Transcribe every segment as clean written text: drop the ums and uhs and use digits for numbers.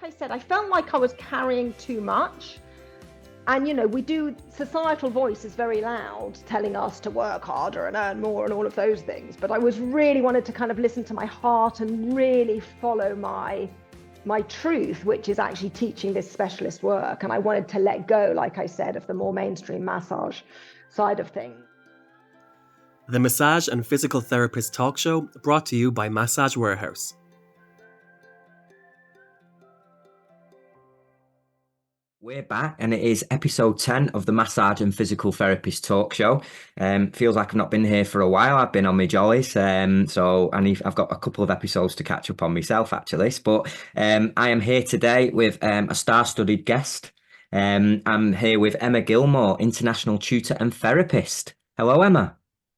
like I said, I felt like I was carrying too much. And, societal voice is very loud, telling us to work harder and earn more and all of those things. But I was really wanted to kind of listen to my heart and really follow my truth, which is actually teaching this specialist work. And I wanted to let go, like I said, of the more mainstream massage side of things. The Massage and Physical Therapist Talk Show, brought to you by Massage Warehouse. We're back, and it is episode 10 of the Massage and Physical Therapist Talk Show. Feels like I've not been here for a while. I've been on my jollies, so I've got a couple of episodes to catch up on myself, actually. But I am here today with a star-studded guest. I'm here with Emma Gilmore, international tutor and therapist. Hello, Emma.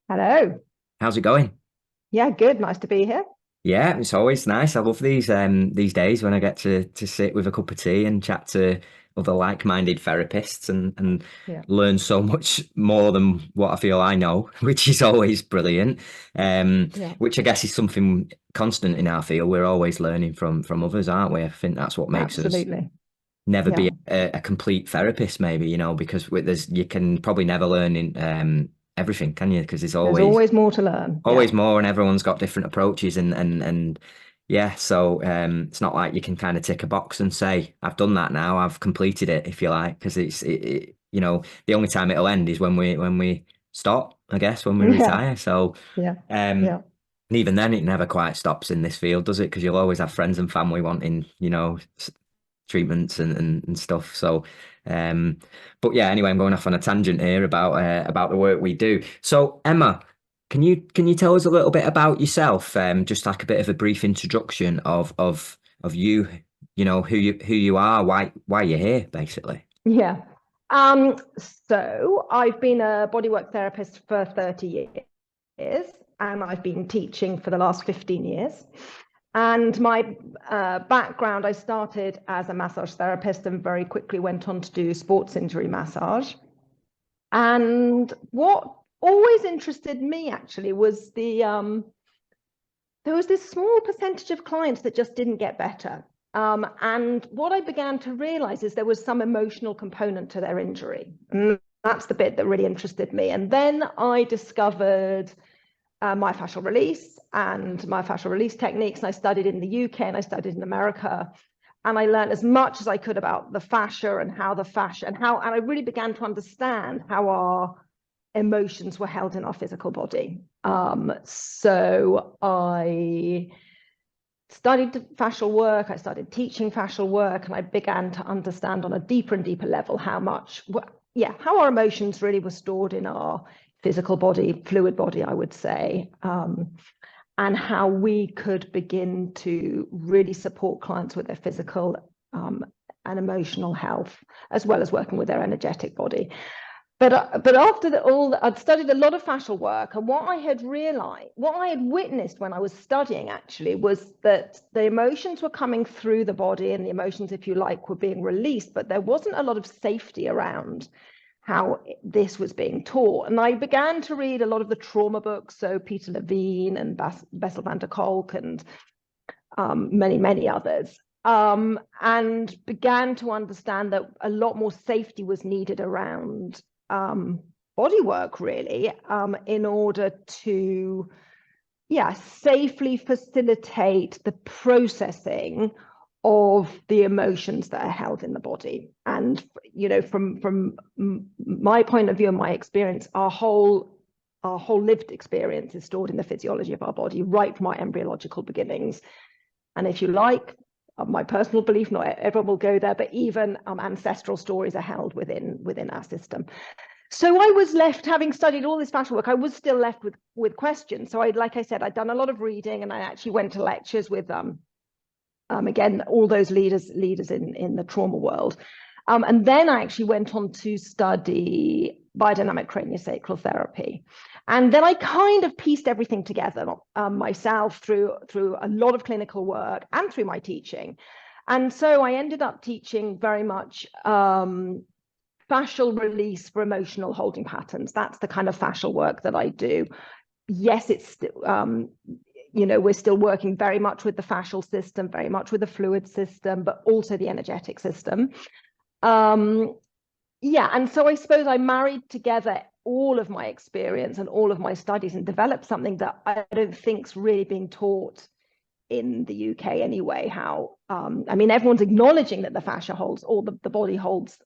Hello. How's it going? Yeah, good. Nice to be here. Yeah, it's always nice. I love these days when I get to sit with a cup of tea and chat to other like-minded therapists and learn so much more than what I feel I know, which is always brilliant. Which I guess is something constant in our field. We're always learning from others, aren't we? I think that's what makes us never be a complete therapist, maybe, because you can probably never learn in everything, can you? Because there's always more to learn. Always more, and everyone's got different approaches and so it's not like you can kind of tick a box and say, I've done that now, I've completed it, if you like, because the only time it'll end is when we stop, I guess, when we retire. So and even then it never quite stops in this field, does it? Because you'll always have friends and family wanting, treatments and stuff. So but yeah, anyway, I'm going off on a tangent here about the work we do. So Emma, can you tell us a little bit about yourself? Just like a bit of a brief introduction of you, who you are, why you're here, basically. Yeah. So I've been a bodywork therapist for 30 years, and I've been teaching for the last 15 years. And my background, I started as a massage therapist and very quickly went on to do sports injury massage. And what always interested me actually was there was this small percentage of clients that just didn't get better. And what I began to realize is there was some emotional component to their injury. And that's the bit that really interested me. And then I discovered myofascial release and myofascial release techniques. And I studied in the UK and I studied in America. And I learned as much as I could about the fascia and I really began to understand how our emotions were held in our physical body. So I studied fascial work, I started teaching fascial work, and I began to understand on a deeper and deeper level how our emotions really were stored in our physical body, fluid body, I would say, and how we could begin to really support clients with their physical and emotional health, as well as working with their energetic body. But after I'd studied a lot of fascial work, and what I had witnessed when I was studying actually was that the emotions were coming through the body, and the emotions, if you like, were being released, but there wasn't a lot of safety around how this was being taught. And I began to read a lot of the trauma books, so Peter Levine and Bessel van der Kolk and many, many others, and began to understand that a lot more safety was needed around bodywork, really, in order to safely facilitate the processing of the emotions that are held in the body. And from my point of view and my experience, our whole lived experience is stored in the physiology of our body right from our embryological beginnings. And if you like, my personal belief, not everyone will go there, but even ancestral stories are held within our system. So I was left, having studied all this fascial work, I was still left with questions. So like I said, I'd done a lot of reading, and I actually went to lectures with again, all those leaders in the trauma world. And then I actually went on to study biodynamic craniosacral therapy. And then I kind of pieced everything together myself through a lot of clinical work and through my teaching. And so I ended up teaching very much fascial release for emotional holding patterns. That's the kind of fascial work that I do. Yes, it's we're still working very much with the fascial system, very much with the fluid system, but also the energetic system. Yeah, and so I suppose I married together all of my experience and all of my studies and developed something that I don't think's really being taught in the UK anyway. How I mean, everyone's acknowledging that the fascia holds, or the body holds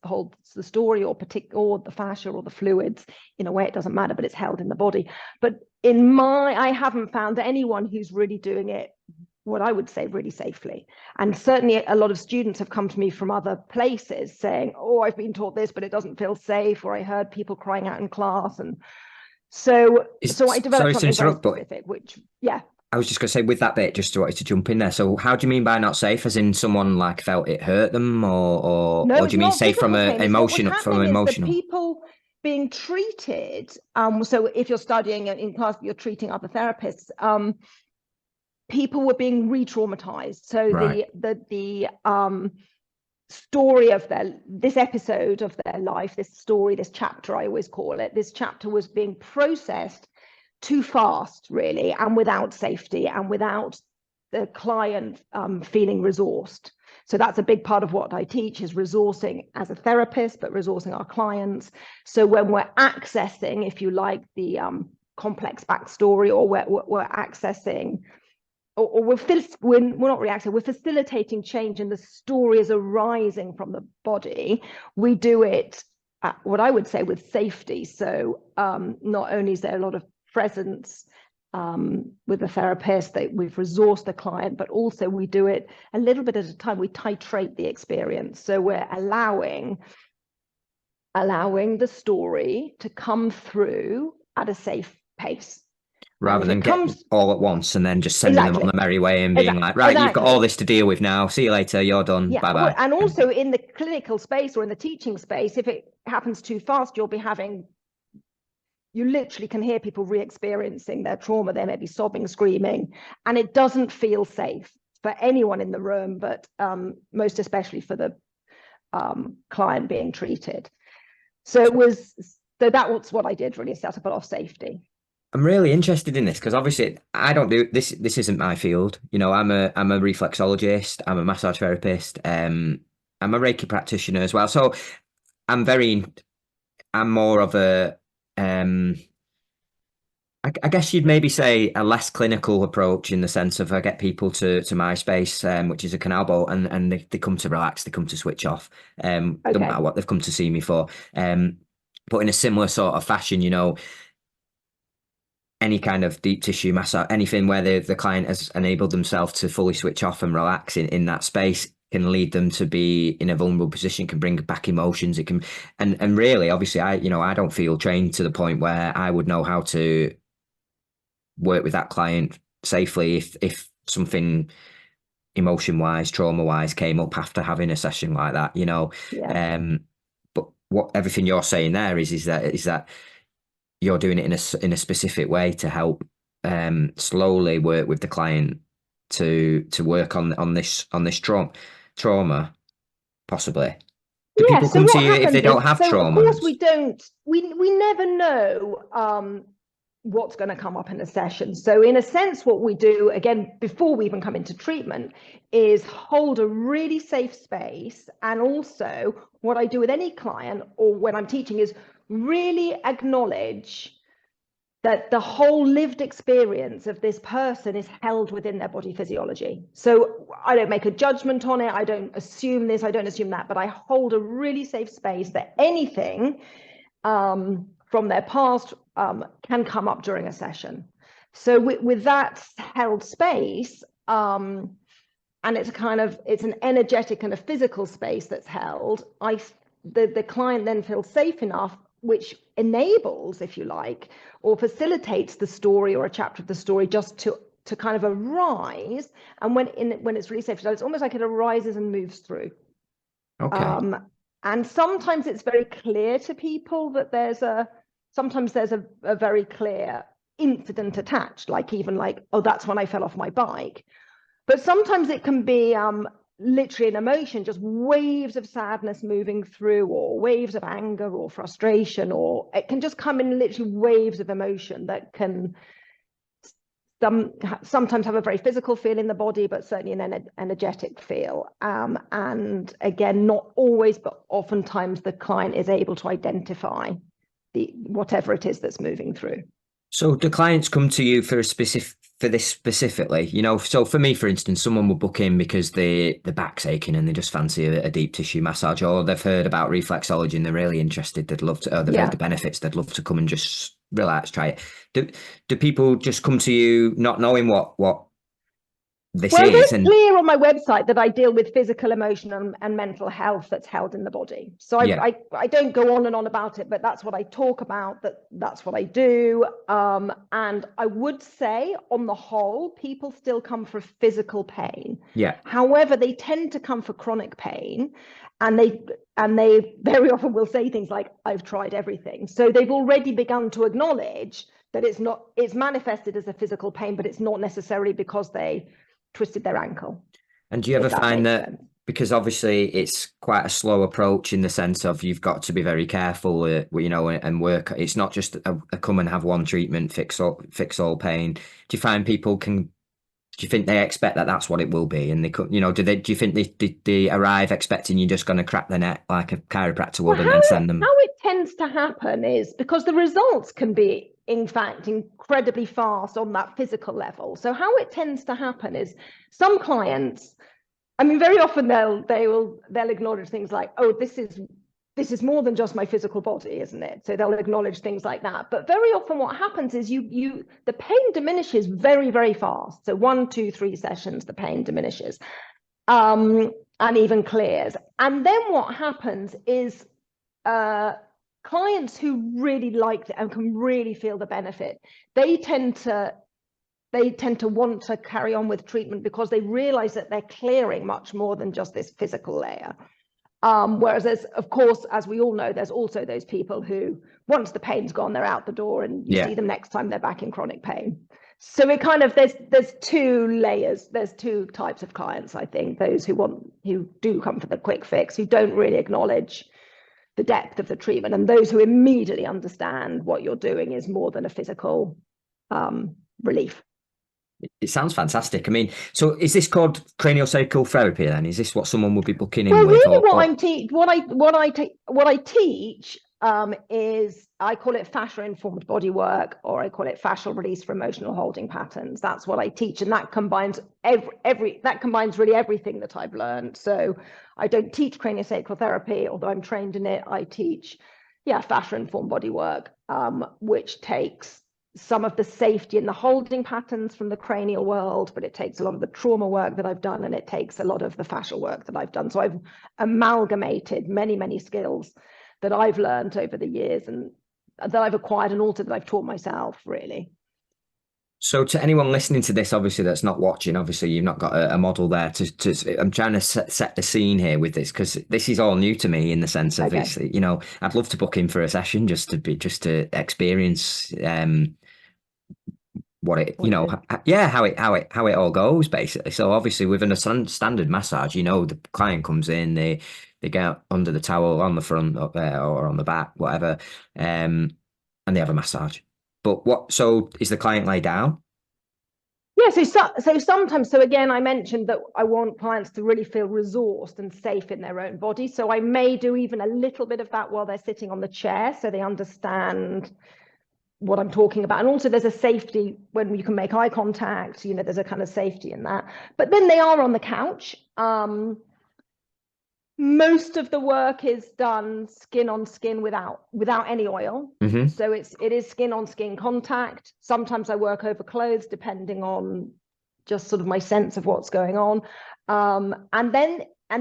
the story, or the fascia or the fluids. In a way, it doesn't matter, but it's held in the body. But I haven't found anyone who's really doing it, what I would say, really safely. And certainly a lot of students have come to me from other places saying, oh, I've been taught this, but it doesn't feel safe, or I heard people crying out in class. And so I developed something very specific, which, yeah. I was just going to say, with that bit, just wanted to jump in there. So how do you mean by not safe? As in someone like felt it hurt them, or do you mean safe from an emotional? People being treated. So if you're studying in class, you're treating other therapists. People were being re-traumatized. So right. the story of this episode of their life, this chapter, I always call it, this chapter was being processed too fast, really, and without safety, and without the client feeling resourced. So that's a big part of what I teach, is resourcing as a therapist, but resourcing our clients. So when we're accessing, if you like, the complex backstory, or we're accessing, or we're not reacting, we're facilitating change, and the story is arising from the body, we do it, what I would say, with safety. So not only is there a lot of presence with the therapist, that we've resourced the client, but also we do it a little bit at a time. We titrate the experience. So we're allowing the story to come through at a safe pace. Rather than get all at once and then just sending them on the merry way and being like, right, you've got all this to deal with now. See you later. You're done. Yeah. Bye-bye. And also in the clinical space or in the teaching space, if it happens too fast, you literally can hear people re-experiencing their trauma. They may be sobbing, screaming, and it doesn't feel safe for anyone in the room, but most especially for the client being treated. So that was what I did, really, set up a lot of safety. I'm really interested in this because obviously I don't do this. This isn't my field. I'm a reflexologist. I'm a massage therapist. I'm a Reiki practitioner as well. So I'm more of a, I guess you'd maybe say a less clinical approach, in the sense of I get people to my space, which is a canal boat, and they come to relax, they come to switch off. Doesn't matter what they've come to see me for. But in a similar sort of fashion, any kind of deep tissue massage, anything where the client has enabled themselves to fully switch off and relax in that space, can lead them to be in a vulnerable position, can bring back emotions. It can, and really, obviously, I don't feel trained to the point where I would know how to work with that client safely if something emotion-wise, trauma-wise came up after having a session like that, Yeah. But what everything you're saying there is that you're doing it in a specific way to help slowly work with the client to work on this trauma, possibly. Do people come to you if they don't have trauma? Of course, we don't. We never know what's going to come up in a session. So in a sense, what we do, again, before we even come into treatment, is hold a really safe space. And also what I do with any client, or when I'm teaching, is really acknowledge that the whole lived experience of this person is held within their body physiology. So I don't make a judgment on it. I don't assume this, I don't assume that, but I hold a really safe space that anything from their past can come up during a session. So with that held space, and it's an energetic and a physical space that's held, the client then feels safe enough, which enables, if you like, or facilitates the story or a chapter of the story just to kind of arise. And when it's really safe, so it's almost like it arises and moves through. Okay. And sometimes it's very clear to people that there's a very clear incident attached, oh, that's when I fell off my bike. But sometimes it can be literally an emotion, just waves of sadness moving through, or waves of anger or frustration, or it can just come in literally waves of emotion that can sometimes have a very physical feel in the body, but certainly an energetic feel. And again, not always, but oftentimes the client is able to identify whatever it is that's moving through. So do clients come to you for this specifically? You know, so for me, for instance, someone will book in because the back's aching and they just fancy a deep tissue massage, or they've heard about reflexology and they're really interested. They'd love to, or they've heard the benefits. They'd love to come and just relax, try it. Do people just come to you not knowing what this is? It's clear on my website that I deal with physical, emotional, and mental health that's held in the body. So I don't go on and on about it, but that's what I talk about. That's what I do. And I would say, on the whole, people still come for physical pain. Yeah. However, they tend to come for chronic pain, and they very often will say things like, "I've tried everything." So they've already begun to acknowledge that it's manifested as a physical pain, but it's not necessarily because they twisted their ankle. And do you ever find that, because obviously it's quite a slow approach in the sense of you've got to be very careful, you know, and work. It's not just a come and have one treatment, fix all pain. Do you find people do you think they expect that that's what it will be? And they could, you know, do you think they arrive expecting you're just going to crack the neck like a chiropractor would and then send them? How it tends to happen is because the results can be, in fact, incredibly fast on that physical level. So how it tends to happen is some clients, I mean, very often they'll acknowledge things like, "Oh, this is more than just my physical body, isn't it?" So they'll acknowledge things like that. But very often what happens is the pain diminishes very, very fast. So 1, 2, 3 sessions, the pain diminishes, and even clears. And then what happens is clients who really like it and can really feel the benefit, they tend to want to carry on with treatment because they realize that they're clearing much more than just this physical layer. Whereas there's, of course, as we all know, there's also those people who, once the pain's gone, they're out the door, and you see them next time they're back in chronic pain. So it kind of, there's 2 layers. There's 2 types of clients, I think. Those who do come for the quick fix, who don't really acknowledge the depth of the treatment, and those who immediately understand what you're doing is more than a physical relief. It sounds fantastic. I mean, so is this called craniosacral therapy then? Is this what someone would be booking in with? Really, what I teach is, I call it fascia informed body work, or I call it fascial release for emotional holding patterns. That's what I teach, and that combines that combines really everything that I've learned. So I don't teach craniosacral therapy, although I'm trained in it. I teach fascia informed body work, which takes some of the safety and the holding patterns from the cranial world, but it takes a lot of the trauma work that I've done, and it takes a lot of the fascial work that I've done. So I've amalgamated many skills that I've learned over the years and that I've acquired, and also that I've taught myself, really. So to anyone listening to this, obviously that's not watching, obviously you've not got a model there to I'm trying to set the scene here with this, because this is all new to me in the sense of it's, you know, I'd love to book in for a session just to experience what it, you know, how it all goes basically. So obviously within a standard massage, you know, the client comes in, they get under the towel on the front or on the back, whatever, and they have a massage. But so is the client lay down? Yeah, so sometimes, so again, I mentioned that I want clients to really feel resourced and safe in their own body. So I may do even a little bit of that while they're sitting on the chair, so they understand what I'm talking about. And also there's a safety when you can make eye contact, you know, there's a kind of safety in that. But then they are on the couch. Most of the work is done skin on skin without any oil. Mm-hmm. So it is skin on skin contact. Sometimes I work over clothes depending on just sort of my sense of what's going on. And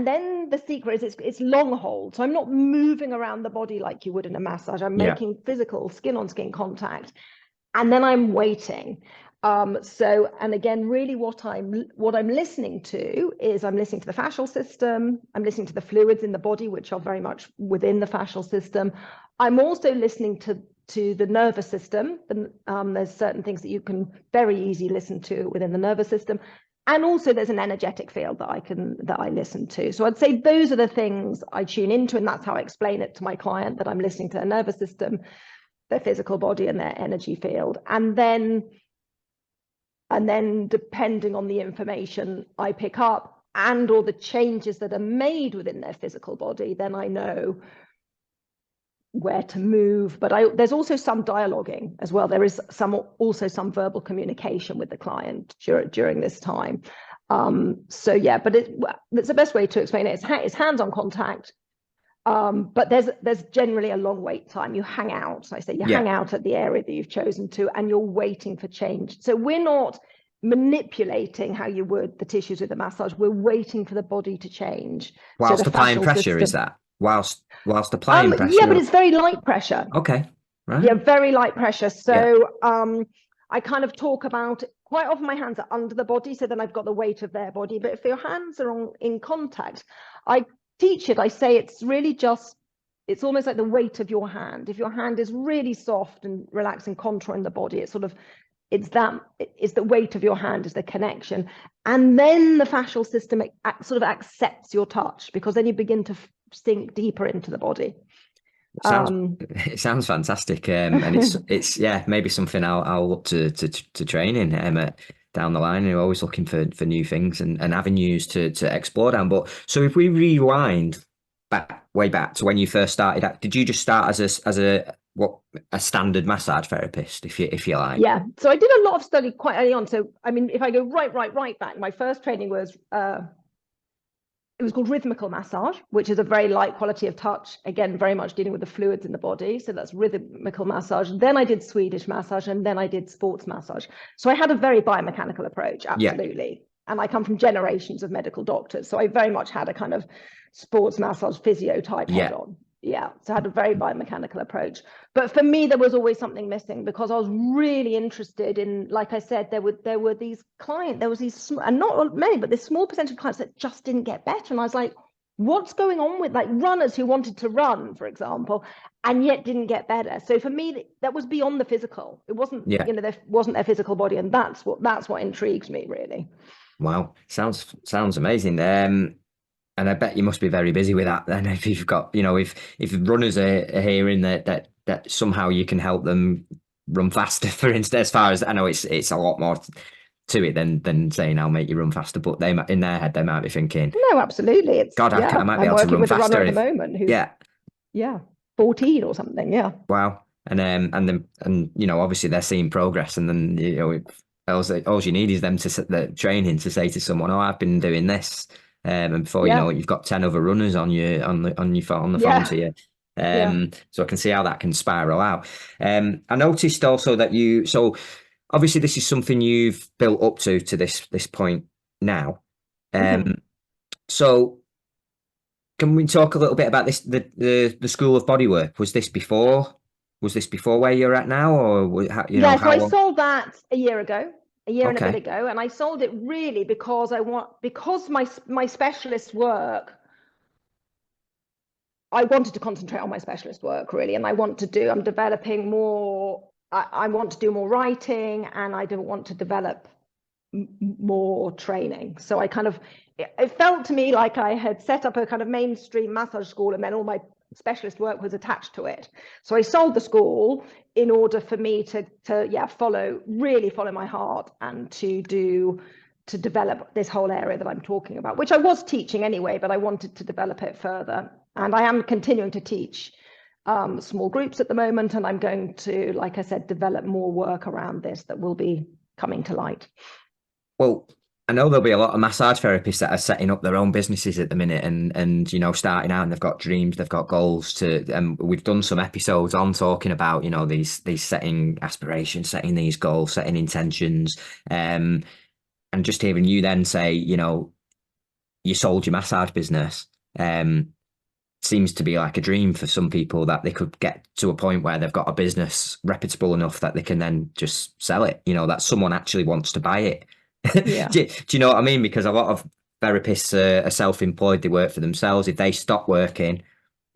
then the secret is it's long hold. So I'm not moving around the body like you would in a massage. I'm making physical skin on skin contact, and then I'm waiting. So, and again, really what I'm listening to is I'm listening to the fascial system. I'm listening to the fluids in the body, which are very much within the fascial system. I'm also listening to the nervous system. There's certain things that you can very easily listen to within the nervous system. And also there's an energetic field that I listen to. So I'd say those are the things I tune into, and that's how I explain it to my client, that I'm listening to their nervous system, their physical body, and their energy field. And then And then depending on the information I pick up and or the changes that are made within their physical body, then I know where to move. But there's also some dialoguing as well. There is also some verbal communication with the client during this time. So yeah, but it's the best way to explain it. It's hands-on contact. But there's generally a long wait time. You hang out. I say you hang out at the area that you've chosen to, and you're waiting for change. So we're not manipulating how you would the tissues with the massage. We're waiting for the body to change. Whilst so applying pressure, system, is that? Whilst applying pressure? Yeah, but it's very light pressure. Okay, right. Yeah, very light pressure. So I kind of talk about, quite often my hands are under the body, so then I've got the weight of their body. But if your hands are in contact, I teach it. I say it's really it's almost like the weight of your hand. If your hand is really soft and relaxed and contouring the body, it's the weight of your hand is the connection. And then the fascial system sort of accepts your touch, because then you begin to sink deeper into the body. It sounds fantastic, and it's maybe something I'll look to train in down the line. You're always looking for new things and avenues to explore down. But so if we rewind way back to when you first started, did you just start as a standard massage therapist, if you like? Yeah, so I did a lot of study quite early on. So I mean, if I go right back, my first training was it was called rhythmical massage, which is a very light quality of touch. Again, very much dealing with the fluids in the body. So that's rhythmical massage. Then I did Swedish massage, and then I did sports massage. So I had a very biomechanical approach, absolutely. Yeah. And I come from generations of medical doctors. So I very much had a kind of sports massage physio type head on. Yeah, so I had a very biomechanical approach. But for me, there was always something missing, because I was really interested in, like I said, there were these clients, there was these, and not many, but this small percentage of clients that just didn't get better. And I was like, what's going on with like runners who wanted to run, for example, and yet didn't get better? So for me, that was beyond the physical. It wasn't, there wasn't their physical body. And that's what intrigues me, really. Wow, sounds amazing. And I bet you must be very busy with that then, if you've got, if runners are hearing that somehow you can help them run faster, for instance. As far as I know, it's a lot more to it than saying I'll make you run faster, but in their head they might be thinking, no, absolutely, it's God, I might be able to run faster. I'm working with a runner at the moment who's 14 or something. Yeah. Wow. And obviously they're seeing progress, and then all you need is them the training to say to someone, oh, I've been doing this. And before you know it, you've got 10 other runners on the phone to you. So I can see how that can spiral out. I noticed also that so obviously this is something you've built up to this point now. So can we talk a little bit about this, the School of Bodywork? Was this before where you're at now, or so I sold that a year ago. A year and a bit ago, and I sold it really because my specialist work, I wanted to concentrate on my specialist work really, and I'm developing more. I want to do more writing, and I don't want to develop more training. So it felt to me like I had set up a kind of mainstream massage school, and then all my specialist work was attached to it. So I sold the school in order for me to follow my heart, and to develop this whole area that I'm talking about, which I was teaching anyway, but I wanted to develop it further. And I am continuing to teach small groups at the moment, and I'm going to, like I said, develop more work around this that will be coming to light. Well, I know there'll be a lot of massage therapists that are setting up their own businesses at the minute, and starting out, and they've got dreams, they've got goals and we've done some episodes on talking about these setting aspirations, setting these goals, setting intentions, and just hearing you then say you sold your massage business seems to be like a dream for some people, that they could get to a point where they've got a business reputable enough that they can then just sell it, that someone actually wants to buy it. Yeah. do you know what I mean? Because a lot of therapists are self-employed, they work for themselves. If they stop working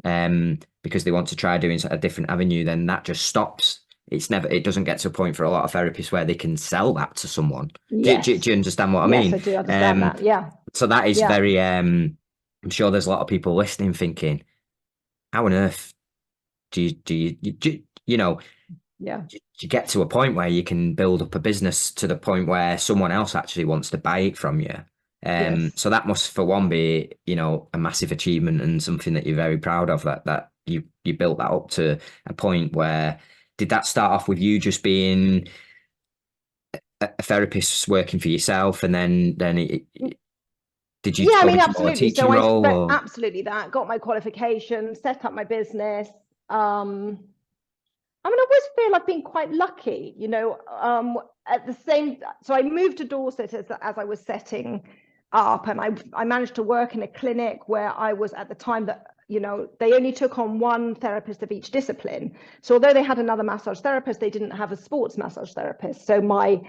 because they want to try doing a different avenue, then that just stops. It doesn't get to a point for a lot of therapists where they can sell that to someone. Yes. Do you understand what I mean? Yes, I do understand that. Yeah. So that is very I'm sure there's a lot of people listening thinking, how on earth do you Yeah. you get to a point where you can build up a business to the point where someone else actually wants to buy it from you. Yes. So that must, for one, be, you know, a massive achievement and something that you're very proud of, that you built that up to a point where, did that start off with you just being a therapist working for yourself, and then did you Yeah, I go mean, into more a absolutely. So teaching role, or? absolutely that, got my qualification, set up my business. I mean, I always feel I've been quite lucky, you know, at the same, so I moved to Dorset as I was setting up, and I managed to work in a clinic where I was at the time that, you know, they only took on one therapist of each discipline. So although they had another massage therapist, they didn't have a sports massage therapist. So my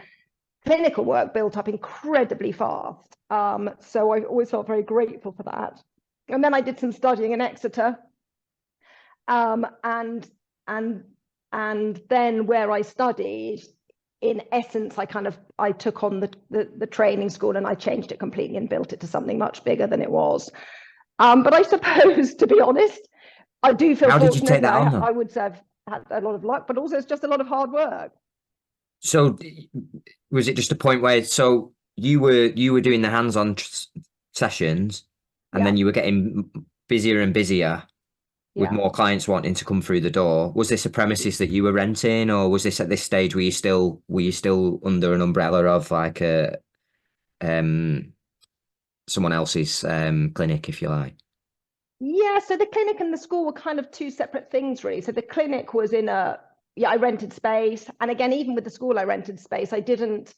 clinical work built up incredibly fast. So I always felt very grateful for that. And then I did some studying in Exeter. And then where I studied, in essence, I took on the training school, and I changed it completely and built it to something much bigger than it was. But I suppose, to be honest, I do feel How did you fortunate. take that on, though? I would say I've had a lot of luck, but also it's just a lot of hard work. So was it just a point where, so you were doing the hands-on sessions, and then you were getting busier and busier with more clients wanting to come through the door? Was this a premises that you were renting, or was this at this stage were you still under an umbrella of like a someone else's clinic, if you like? Yeah, so the clinic and the school were kind of two separate things, really. So the clinic was I rented space, and again, even with the school, I rented space. I didn't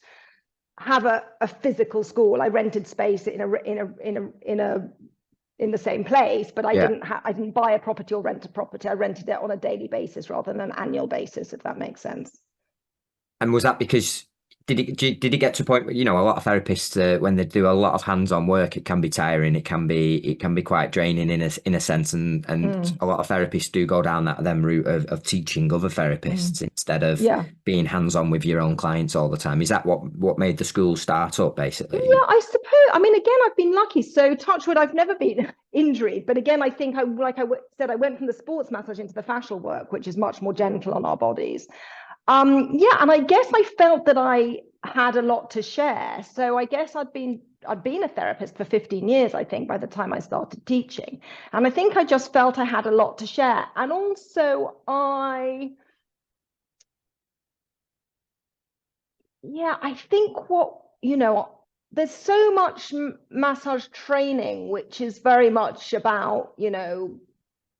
have a physical school. I rented space in the same place, but I didn't buy a property or rent a property. I rented it on a daily basis rather than an annual basis, if that makes sense. And was that because did it get to a point where, you know, a lot of therapists, when they do a lot of hands-on work, it can be tiring, it can be quite draining in a sense, and a lot of therapists do go down that route of teaching other therapists instead of being hands-on with your own clients all the time. Is that what made the school start up, basically? Yeah, I suppose. I mean, again, I've been lucky. So touch wood, I've never been injured. But again, I think like I said, I went from the sports massage into the fascial work, which is much more gentle on our bodies. And I guess I felt that I had a lot to share. So I guess I'd been a therapist for 15 years, I think, by the time I started teaching. And I think I just felt I had a lot to share. And also I think there's so much massage training, which is very much about,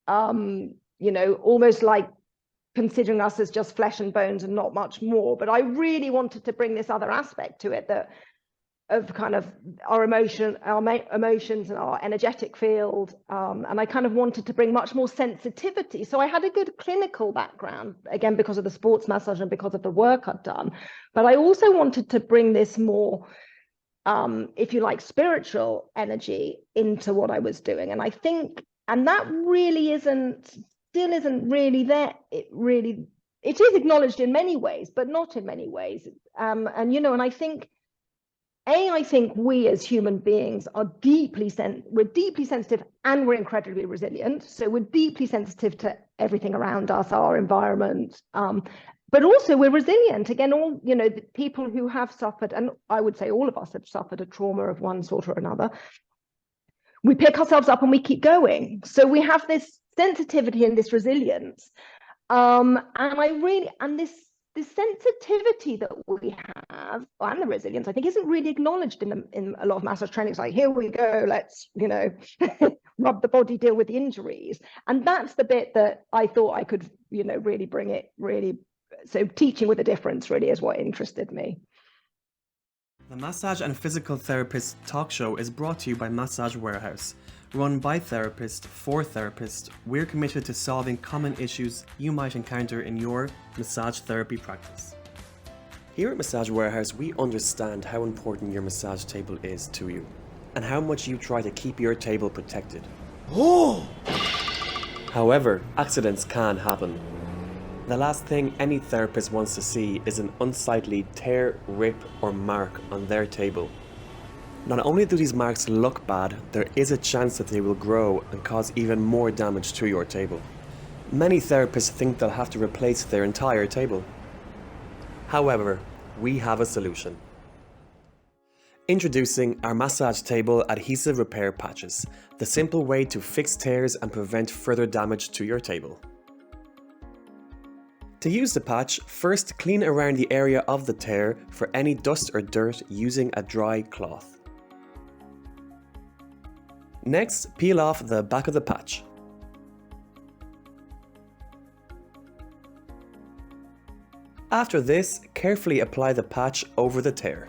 almost like considering us as just flesh and bones and not much more. But I really wanted to bring this other aspect to it, of kind of our emotions and our energetic field. And I kind of wanted to bring much more sensitivity. So I had a good clinical background, again, because of the sports massage and because of the work I've done. But I also wanted to bring this more, if you like, spiritual energy into what I was doing. And I think, and that really still isn't really there. It is acknowledged in many ways, but not in many ways. And I think, I think we as human beings are deeply sensitive, and we're incredibly resilient. So we're deeply sensitive to everything around us, our environment, but also we're resilient. Again, all, the people who have suffered, and I would say all of us have suffered a trauma of one sort or another, we pick ourselves up and we keep going. So we have this sensitivity and this resilience. And this sensitivity that we have, and the resilience, I think, isn't really acknowledged in a lot of massage training. It's like, here we go, let's, rub the body, deal with the injuries. And that's the bit that I thought I could, really bring it, really. So teaching with a difference really is what interested me. The Massage and Physical Therapist talk show is brought to you by Massage Warehouse. Run by therapists for therapists, we're committed to solving common issues you might encounter in your massage therapy practice. Here at Massage Warehouse, we understand how important your massage table is to you, and how much you try to keep your table protected. Oh! However, accidents can happen. The last thing any therapist wants to see is an unsightly tear, rip, or mark on their table. Not only do these marks look bad, there is a chance that they will grow and cause even more damage to your table. Many therapists think they'll have to replace their entire table. However, we have a solution. Introducing our massage table adhesive repair patches, the simple way to fix tears and prevent further damage to your table. To use the patch, first clean around the area of the tear for any dust or dirt using a dry cloth. Next, peel off the back of the patch. After this, carefully apply the patch over the tear.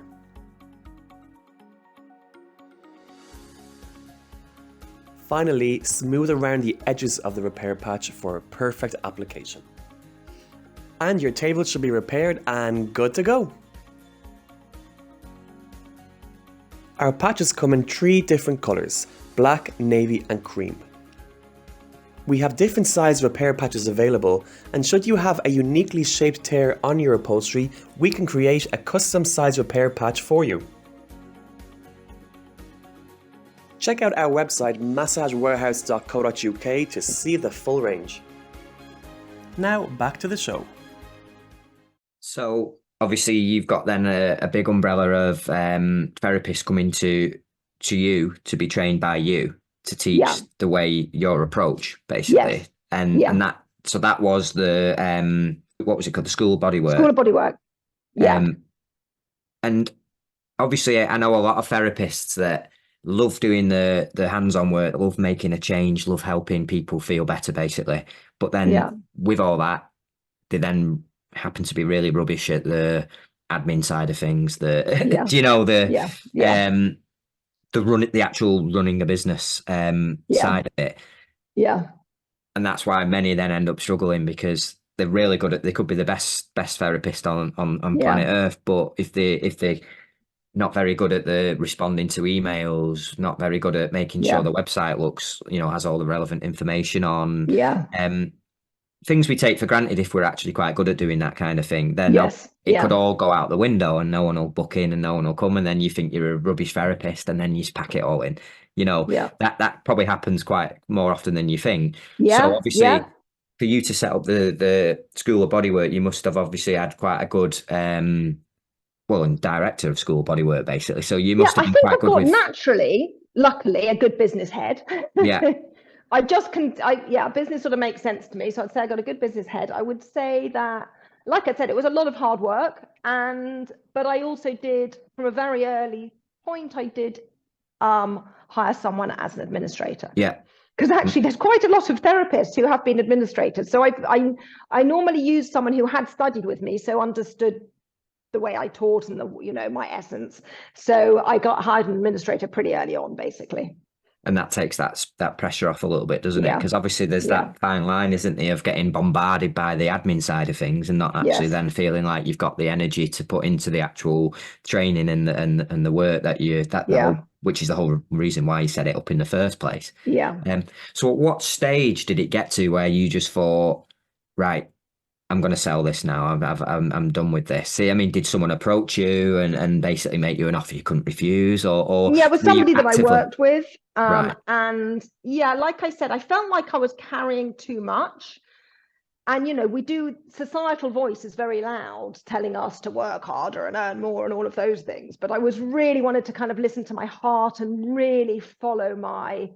Finally, smooth around the edges of the repair patch for perfect application. And your table should be repaired and good to go. Our patches come in 3 different colours: black, navy and cream. We have different size repair patches available, and should you have a uniquely shaped tear on your upholstery, we can create a custom size repair patch for you. Check out our website massagewarehouse.co.uk to see the full range. Now back to the show. So obviously you've got then a big umbrella of therapists coming to you to be trained by you to teach the way your approach, basically. Yes. And that was the what was it called? The School of Bodywork. School of Bodywork. Yeah. And obviously I know a lot of therapists that love doing the hands-on work, love making a change, love helping people feel better, basically. But then with all that, they then happen to be really rubbish at the admin side of things. Do you know the actual running a business side of it? Yeah. And that's why many then end up struggling, because they're really good at. They could be the best therapist on planet Earth, but if they not very good at the responding to emails, not very good at making sure the website looks, has all the relevant information on. Things we take for granted if we're actually quite good at doing that kind of thing, then it could all go out the window and no one will book in and no one will come, and then you think you're a rubbish therapist and then you just pack it all in. That probably happens quite more often than you think. So obviously for you to set up the School of Bodywork, you must have obviously had quite a good and director of School of Bodywork, basically. So you must have been quite good with... naturally, luckily, a good business head. Yeah. Business sort of makes sense to me. So I'd say I got a good business head. I would say that, like I said, it was a lot of hard work. But I also did, from a very early point, I did hire someone as an administrator. Yeah. Because actually there's quite a lot of therapists who have been administrators. So I normally use someone who had studied with me, so understood the way I taught and my essence. So I got hired an administrator pretty early on, basically. And that takes that pressure off a little bit, doesn't it? Because obviously there's that fine line, isn't there, of getting bombarded by the admin side of things and not actually then feeling like you've got the energy to put into the actual training and the work which is the whole reason why you set it up in the first place. Yeah. So at what stage did it get to where you just thought, right, I'm going to sell this now. I'm done with this. See, I mean, did someone approach you and basically make you an offer you couldn't refuse, or it was somebody that I worked with. Right. And like I said, I felt like I was carrying too much. And societal voice is very loud, telling us to work harder and earn more and all of those things. But I was really wanted to kind of listen to my heart and really follow my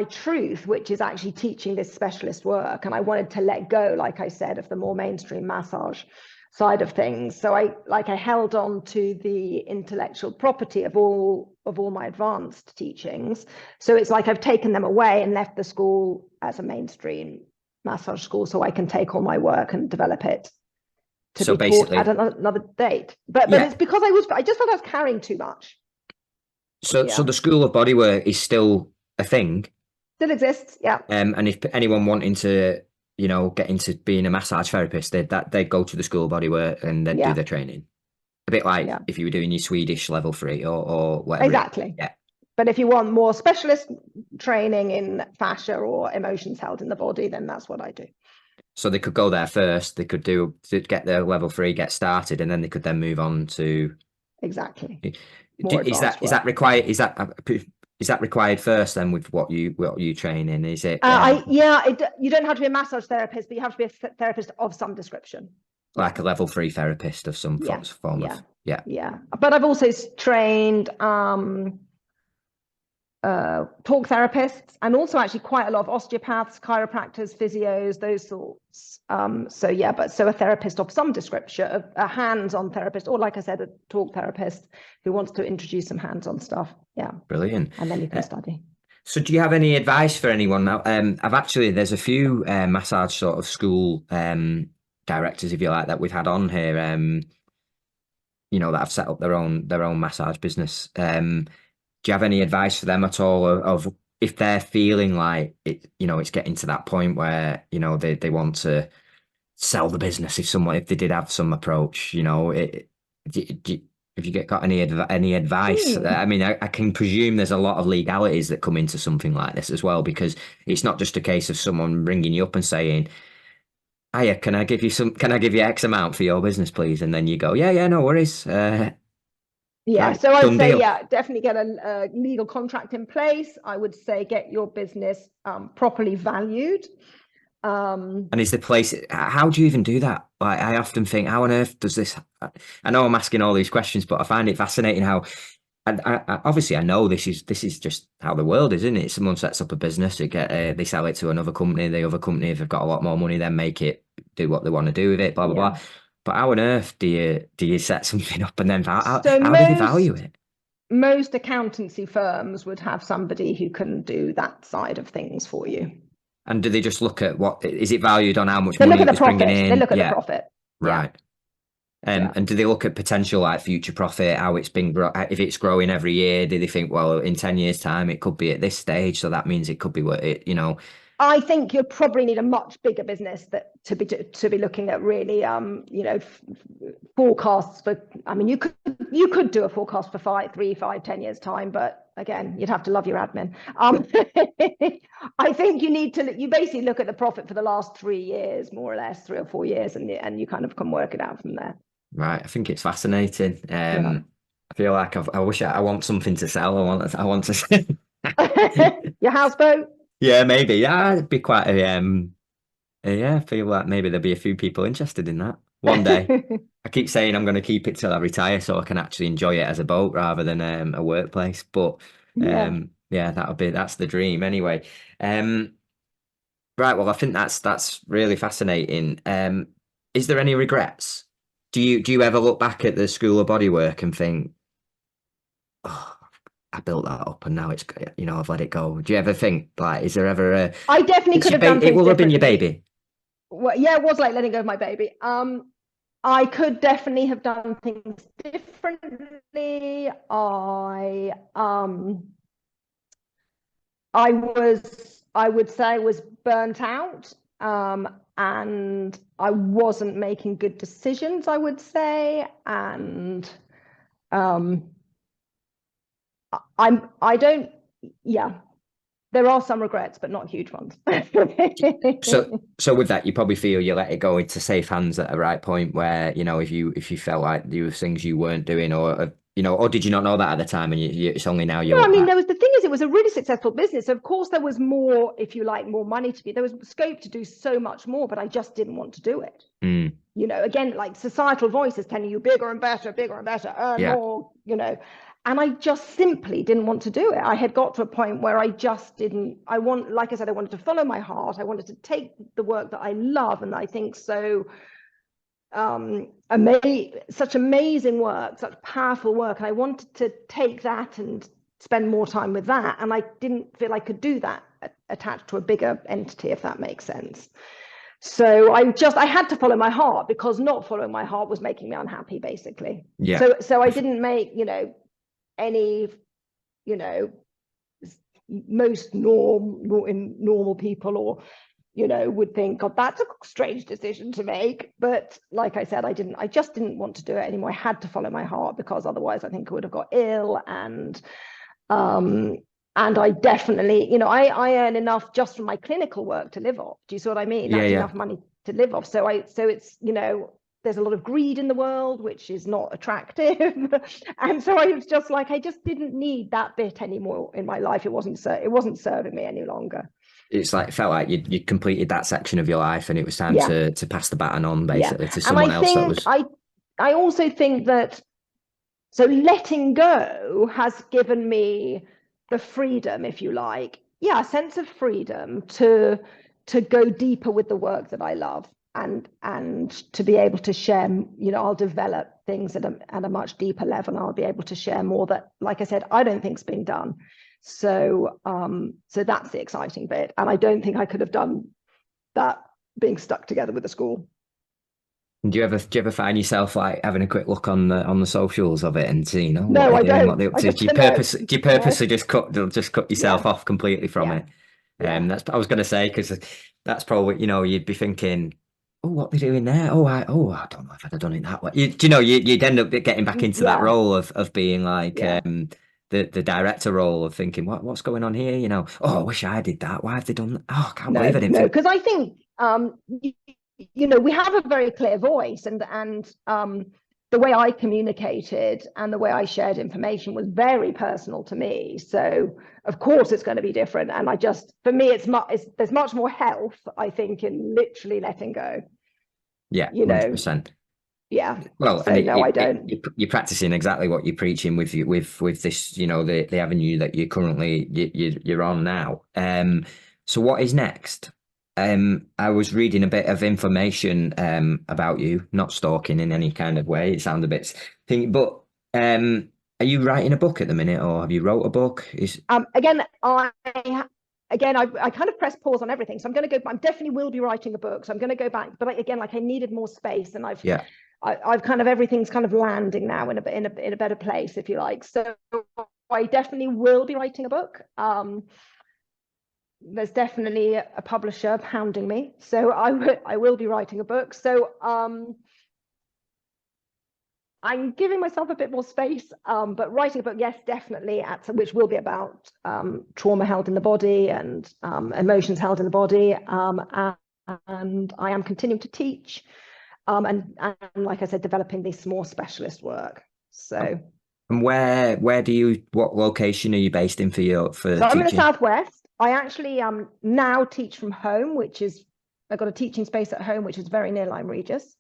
truth, which is actually teaching this specialist work. And I wanted to let go, like I said, of the more mainstream massage side of things. So I held on to the intellectual property of all my advanced teachings. So it's like I've taken them away and left the school as a mainstream massage school, so I can take all my work and develop it to be taught at another date. But it's because I just thought I was carrying too much. So the School of Bodywork is still a thing. Still exists, yeah. And if anyone wanting to, get into being a massage therapist, they'd go to the School of Bodywork and they'd do their training. A bit like if you were doing your Swedish level 3 or whatever. Exactly. Yeah. But if you want more specialist training in fascia or emotions held in the body, then that's what I do. So they could go there first. They could get their level 3, get started, and then they could then move on to. Exactly. Is that required? Is that is that required first then with what you train in? Is it you don't have to be a massage therapist, but you have to be a therapist of some description. like a level 3 therapist of some Yeah. form of Yeah. But I've also trained talk therapists, and also actually quite a lot of osteopaths, chiropractors, physios, those sorts. So a therapist of some description, a hands-on therapist, or like I said, a talk therapist who wants to introduce some hands-on stuff. Yeah. Brilliant. And then you can study. So do you have any advice for anyone now? There's a few massage sort of school directors, if you like, that we've had on here, that have set up their own massage business. Do you have any advice for them at all of if they're feeling like it's getting to that point where, they want to sell the business, if they did have some approach, have you got any advice? I mean, I can presume there's a lot of legalities that come into something like this as well, because it's not just a case of someone ringing you up and saying, "Hiya, can I give you X amount for your business, please?" And then you go, "Yeah, no worries." Right, so I'd say, deal. Definitely get a legal contract in place. I would say get your business properly valued. And is the place, how do you even do that? Like, I often think, how on earth does this, I know I'm asking all these questions, but I find it fascinating how, obviously I know this is just how the world is, isn't it? Someone sets up a business, they sell it to another company, the other company, if they've got a lot more money, then make it do what they want to do with it, blah, blah, blah. But how on earth do you set something up, and then how do they value it? Most accountancy firms would have somebody who can do that side of things for you. And do they just look at what is it valued on, how much they money look at it's bringing in? They look at the profit. Right. And do they look at potential like future profit, how it's been, if it's growing every year? Do they think, well, in 10 years' time, it could be at this stage, so that means it could be what it, I think you'll probably need a much bigger business to be looking at really, forecasts for. I mean, you could do a forecast for 3, 5, 10 years time, but again, you'd have to love your admin. I think you basically look at the profit for the last 3 years, more or less, 3 or 4 years, and you kind of can work it out from there. Right, I think it's fascinating. I feel like I want something to sell. I want to sell. Your houseboat. Yeah, maybe. Yeah, it'd be quite a I feel like maybe there'll be a few people interested in that one day. I keep saying I'm going to keep it till I retire so I can actually enjoy it as a boat rather than a workplace. But that's the dream anyway. Right, well, I think that's really fascinating. Is there any regrets? Do you ever look back at the School of Bodywork and think, oh, I built that up and now it's, I've let it go? Do you ever think, like, is there ever a... I definitely could have done things. It will have been your baby. Well, yeah, it was like letting go of my baby. I could definitely have done things differently. I would say I was burnt out, and I wasn't making good decisions, I would say, and there are some regrets, but not huge ones. So with that, you probably feel you let it go into safe hands at the right point where, if you felt like there were things you weren't doing, or did you not know that at the time and it's only now you... No, I mean, the thing is, it was a really successful business. So of course, there was more, if you like, more money to be, there was scope to do so much more, but I just didn't want to do it. Again, like societal voices telling you bigger and better, earn more, and I just simply didn't want to do it. I had got to a point where I just didn't, like I said, I wanted to follow my heart. I wanted to take the work that I love and I think so such amazing work, such powerful work. And I wanted to take that and spend more time with that. And I didn't feel I could do that attached to a bigger entity, if that makes sense. So I had to follow my heart, because not following my heart was making me unhappy, basically. Yeah. So I didn't make, any, most normal people or, would think, God, that's a strange decision to make. But like I said, I just didn't want to do it anymore. I had to follow my heart, because otherwise I think I would have got ill. And I definitely, I earn enough just from my clinical work to live off. Do you see what I mean? That's enough money to live off. So it's, there's a lot of greed in the world, which is not attractive. And so I was just like, I just didn't need that bit anymore in my life. It wasn't serving me any longer. It's like, it felt like you completed that section of your life and it was time Yeah. to pass the baton on basically to And someone I else that think was. I also think that, so letting go has given me the freedom, if you like, a sense of freedom to go deeper with the work that I love, and to be able to share, I'll develop things at a much deeper level, and I'll be able to share more that, like I said, I don't think's being done. So that's the exciting bit. And I don't think I could have done that being stuck together with the school. Do you ever find yourself like having a quick look on the socials of it and see, what No, they're I doing, don't. what they're up I to? just Do you purposely just cut yourself Yeah. off completely from it? That's I was going to say, because that's probably, you'd be thinking, oh, what they're doing there? I don't know if I'd have done it that way. You'd end up getting back into that role of being like the director role of thinking, what's going on here? I wish I did that. Why have they done that? Oh, I can't believe I didn't. No, because I think we have a very clear voice, and the way I communicated and the way I shared information was very personal to me. So of course it's going to be different. And for me, there's much more health, I think, in literally letting go. Yeah, 100%. Yeah. Well, so no, I don't. You're practicing exactly what you're preaching with this, the avenue that you're on now. So what is next? I was reading a bit of information about you, not stalking in any kind of way. It sounds a bit thing, but are you writing a book at the minute, or have you wrote a book? Again, I kind of pressed pause on everything, so I'm going to go. I definitely will be writing a book, so I'm going to go back. But again, I needed more space, and I've kind of, everything's kind of landing now in a better place, if you like. So I definitely will be writing a book. There's definitely a publisher hounding me, so I will be writing a book. So I'm giving myself a bit more space, but writing a book, yes, definitely, which will be about trauma held in the body and emotions held in the body. And I am continuing to teach, and like I said, developing this more specialist work. So. And what location are you based in for So I'm in the Southwest. I actually now teach from home, I've got a teaching space at home, which is very near Lyme Regis.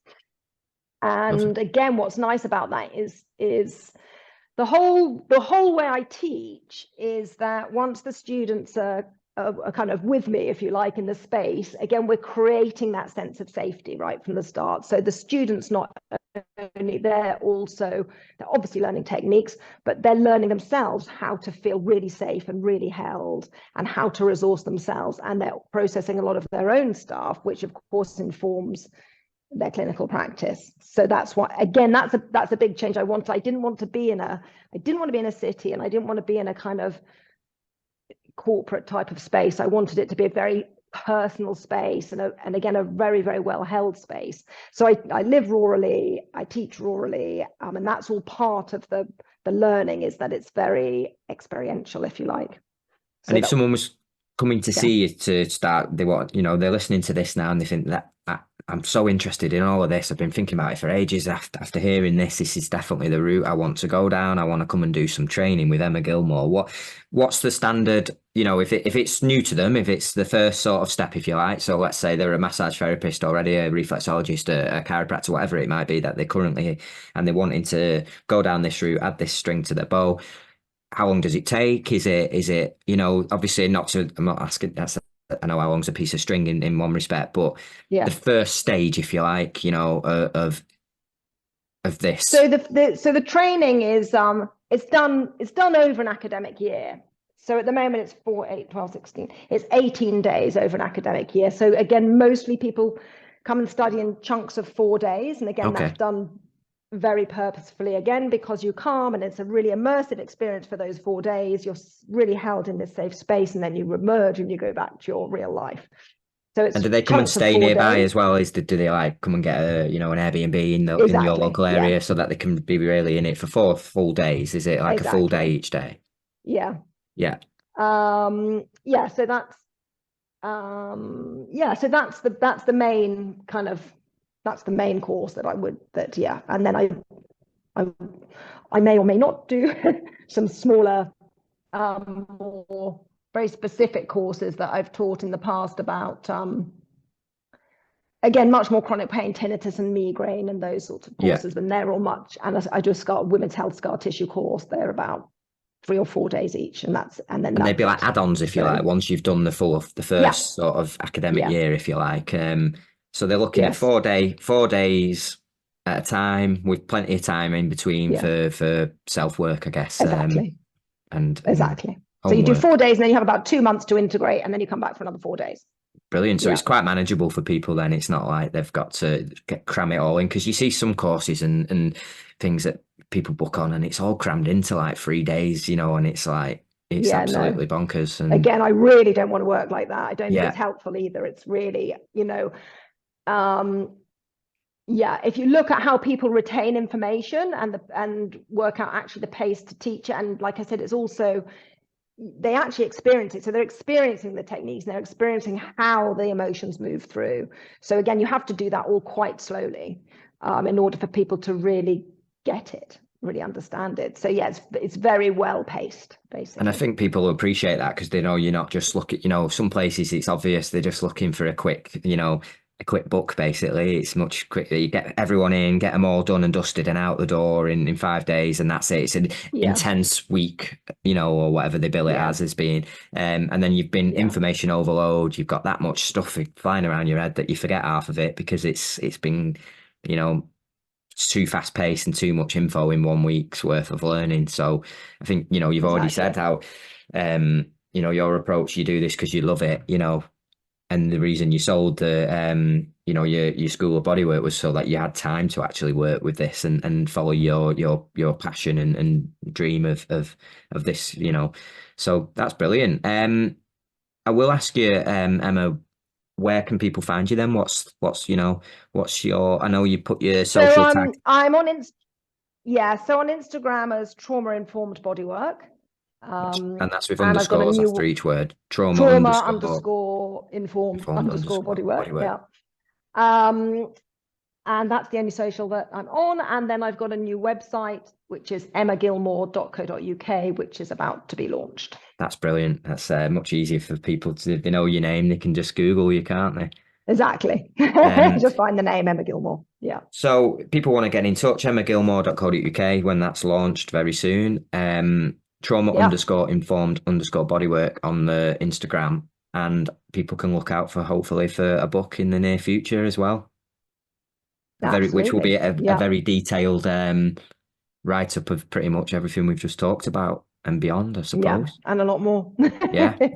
And again, what's nice about that is the whole way I teach is that once the students are kind of with me, if you like, in the space, again, we're creating that sense of safety right from the start. So the students not only, they're obviously learning techniques, but they're learning themselves how to feel really safe and really held, and how to resource themselves, and they're processing a lot of their own stuff, which of course informs their clinical practice. So that's why, again, that's a big change. I didn't want to be in a city, and I didn't want to be in a kind of corporate type of space. I wanted it to be a very personal space, and again, a very, very well held space. So I live rurally, I teach rurally, and that's all part of the learning, is that it's very experiential, if you like. So and if someone was coming to see you to start, they're listening to this now and they think that I'm so interested in all of this. I've been thinking about it for ages. After hearing this is definitely the route I want to go down. I want to come and do some training with Emma Gilmore. What's the standard, if it's new to them, if it's the first sort of step, if you like. So let's say they're a massage therapist already, a reflexologist, a chiropractor, whatever it might be that they're currently, and they're wanting to go down this route, add this string to their bow. How long does it take? Is it, obviously I'm not asking, I know how long's a piece of string in one respect, but the first stage, if you like, of this. So the training is it's done over an academic year. So at the moment it's 4, 8, 12, 16. It's 18 days over an academic year. So again, mostly people come and study in chunks of 4 days, and again, that's done very purposefully, again, because you come and it's a really immersive experience for those 4 days. You're really held in this safe space, and then you emerge and you go back to your real life. So it's, and do they come and stay nearby as well? Do they like come and get an Airbnb in your local area so that they can be really in it for 4 full days? Is it like a full day each day? Yeah. So that's so that's the main kind of that's the main course that and then I may or may not do some smaller, more very specific courses that I've taught in the past about, again, much more chronic pain, tinnitus and migraine and those sorts of courses, and they're all much, and I do a women's health scar tissue course. They're about 3 or 4 days each, and they'd be like add-ons, if you like, once you've done the first sort of academic year, if you like. So they're looking at 4 days at a time, with plenty of time in between for self-work, I guess. Exactly. Exactly. So you do 4 days, and then you have about 2 months to integrate, and then you come back for another 4 days. Brilliant. So it's quite manageable for people then. It's not like they've got to cram it all in, because you see some courses and things that people book on, and it's all crammed into like 3 days, and it's like, it's absolutely bonkers. And again, I really don't want to work like that. I don't think it's helpful either. It's really, if you look at how people retain information and work out actually the pace to teach it, and like I said, it's also, they actually experience it. So they're experiencing the techniques, and they're experiencing how the emotions move through. So again, you have to do that all quite slowly in order for people to really get it, really understand it. So yeah, it's very well paced, basically. And I think people will appreciate that, because they know you're not just looking, some places it's obvious they're just looking for a quick book, basically. It's much quicker. You get everyone in, get them all done and dusted and out the door in 5 days, and that's it. It's an intense week, or whatever they bill it as being. And then you've been information overload. You've got that much stuff flying around your head that you forget half of it, because it's been, it's too fast paced and too much info in 1 week's worth of learning. So I think, you've already said how, your approach, you do this because you love it, and the reason you sold the, your School of Bodywork was so that you had time to actually work with this and follow your passion and dream of this, So that's brilliant. I will ask you, Emma, where can people find you then? What's your, I know you put your social tag. I'm on so on Instagram as Trauma Informed Bodywork. And that's with underscores after each word. Trauma underscore informed underscore bodywork. And that's the only social that I'm on. And then I've got a new website, which is emmagilmore.co.uk, which is about to be launched. That's brilliant. That's much easier for people to, if they know your name, they can just Google you, can't they? Exactly. Just find the name Emma Gilmore. Yeah. So people want to get in touch, emmagilmore.co.uk, when that's launched very soon. Trauma underscore informed underscore bodywork on the Instagram, and people can look out hopefully for a book in the near future as well. Which will be a very detailed write-up of pretty much everything we've just talked about and beyond, I suppose. And a lot more.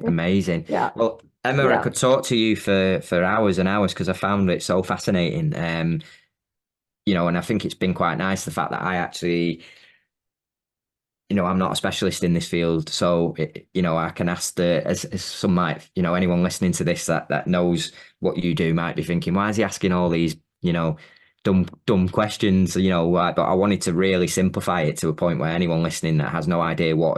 Amazing. Well, Emma, I could talk to you for hours and hours, because I found it so fascinating. And I think it's been quite nice, the fact that I actually, I'm not a specialist in this field, so I can ask as some might, anyone listening to this that knows what you do might be thinking, why is he asking all these, dumb questions, but I wanted to really simplify it to a point where anyone listening that has no idea what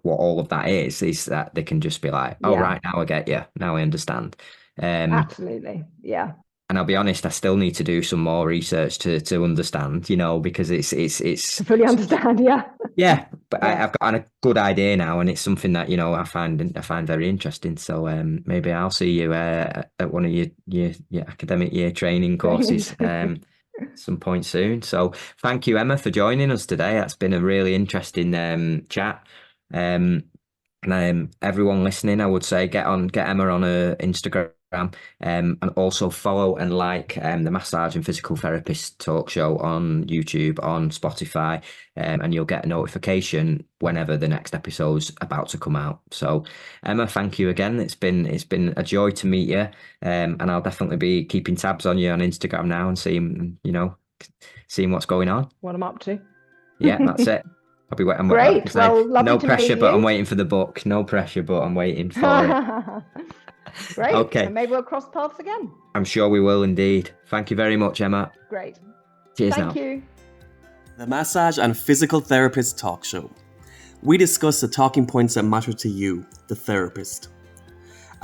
all of that is that they can just be like, right, now I get you, now I understand. Absolutely. Yeah. And I'll be honest, I still need to do some more research to understand, because it's to fully understand. But I've got a good idea now, and it's something that I find very interesting. So maybe I'll see you at one of your academic year training courses some point soon. So thank you, Emma, for joining us today. That's been a really interesting chat. And everyone listening, I would say get Emma on her Instagram. And also follow and like the Massage and Physical Therapist talk show on YouTube, on Spotify, and you'll get a notification whenever the next episode's about to come out. So Emma, thank you again. It's been a joy to meet you, and I'll definitely be keeping tabs on you on Instagram now and seeing what's going on, what I'm up to. Yeah, that's it. I'll be waiting. Great. Well, no pressure, but I'm waiting for the book. No pressure, but I'm waiting for it. Great. Okay. And maybe we'll cross paths again. I'm sure we will indeed. Thank you very much, Emma. Great. Cheers Thank now. you. The Massage and Physical Therapist Talk Show. We discuss the talking points that matter to you, the therapist.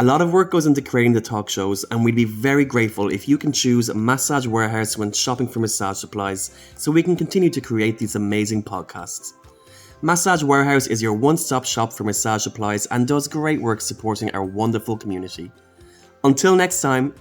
A lot of work goes into creating the talk shows, and we'd be very grateful if you can choose Massage Warehouse when shopping for massage supplies so we can continue to create these amazing podcasts. Massage Warehouse is your one-stop shop for massage supplies and does great work supporting our wonderful community. Until next time,